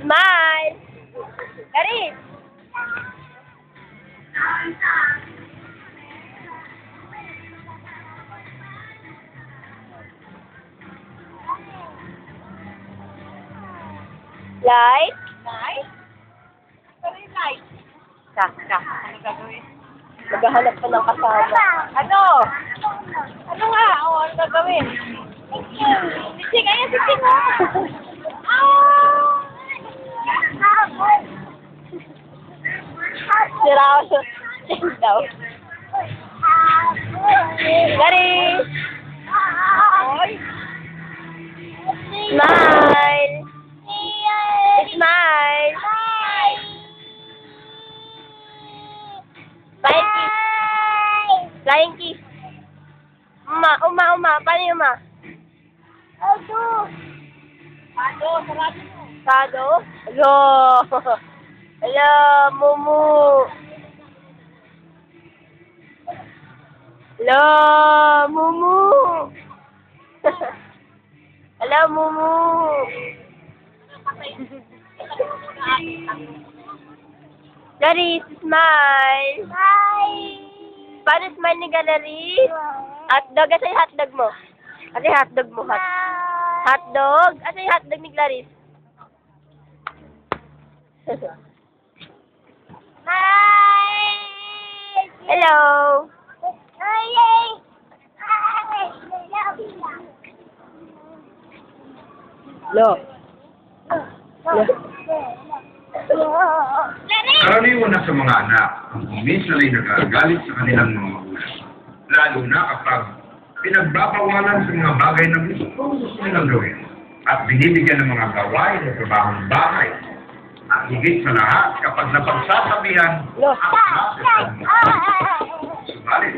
Smile! Garis! Light? Light? Ano yung light? Ano gagawin? Maghahanap ka ng kasama. Ano? Ano nga? O, ano gagawin? Sising, ayan, sising mo! Sira ako sa sing daw. Garis! Oy! Smile! Smile! Flying kiss! Flying kiss! Uma. Paano yung uma? Ano? Sarado mo. Sado? Hello! Hello, Mumu! Hello, Mumu! Hello, Mumu! Garis, smile! Paano smile ni Garis? Hotdog, asa yung hotdog mo? Asa yung hotdog mo? Hotdog? Asa yung hotdog ni Clarice? Hello! Hello! Karaniwan na sa mga anak ang minsan ay nagagalit sa kanilang mga magulang. Lalo na kapag pinagbabawalan sa mga bagay na gusto nilang gawin at binibigyan ng mga gawain o trabahong bahay. At higit sa lahat kapag napagsasabihan ang klase sa mga subalit.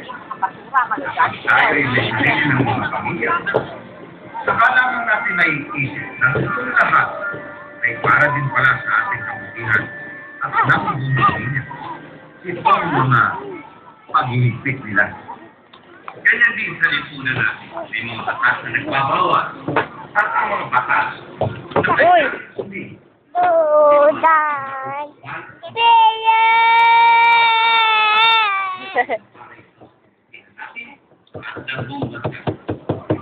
Tayo ay lehitin ng mga pamilya. Saka lamang natin naiisip na itong lahat ay para din pala sa ating kabutihan at napagbubuhay niya. Ito ang mga paghihigpit nila. Ganyan din sa lipunan natin, may mga batas na nagbabawal at ang mga batas na Uy! hindi.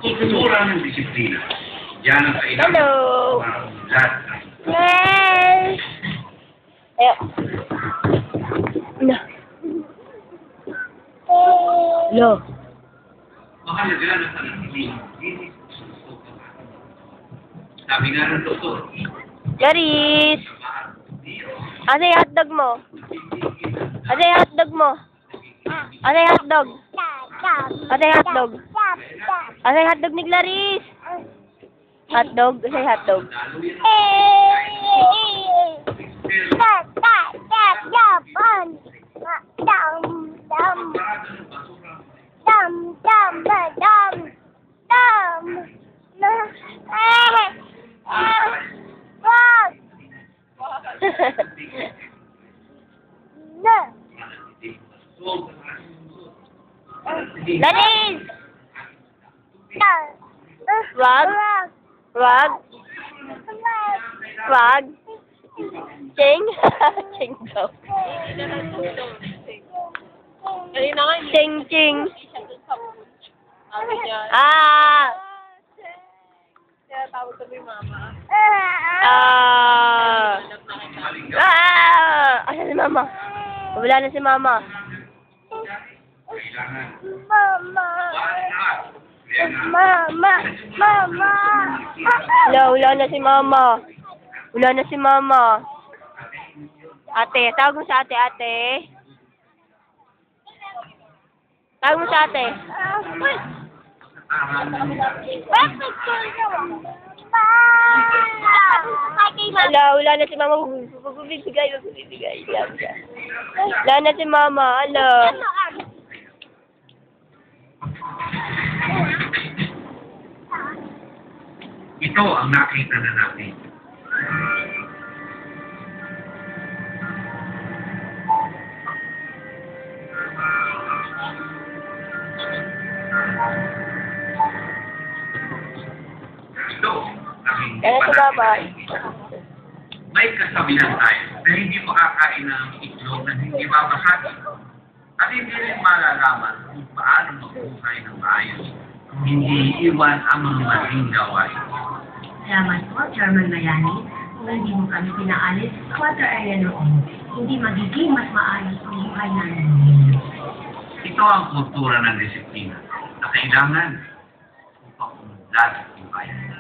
Itusura ng disiplina. Yan ang kailangan Hello! para lahat ng Yes! Ayo. No. No. mahalaga na sa hindi. Sabi nga ng doktor, Garis! Asa yung hotdog mo? Asa yung hotdog mo? Asa yung hotdog? Asa yung hotdog? Asa yung hotdog ni Clarice? Hotdog? Asa yung hotdog? Clarice! Wag? Wag? Wag? Ching? Ching daw. Kanina nga, Ching, ching. sabi niya. Ah! Kaya tawag ko yung mama. Ah! Ah! Asan si mama? Wala na si mama. Wala na si mama. Wala na si mama. Ate, tawag mo sa ate, ate. Tawag mo sa ate. Wala na si mama. Magbibigay. Wala na si mama. ito ang nakita na natin. Bye-bye. May kasabihan tayo na hindi makakain ng itlog na hindi babasagin. At hindi rin malalaman kung paano mabuhay ng maayos kung hindi iwan ang mga maling gawain. Salamat po, Chairman Mayani. Kung hindi mo kami pinaalis sa water area noon, hindi magiging mas maayos ang buhay namin. Ito ang kultura ng disiplina na kailangan upang umunlad ang bayan.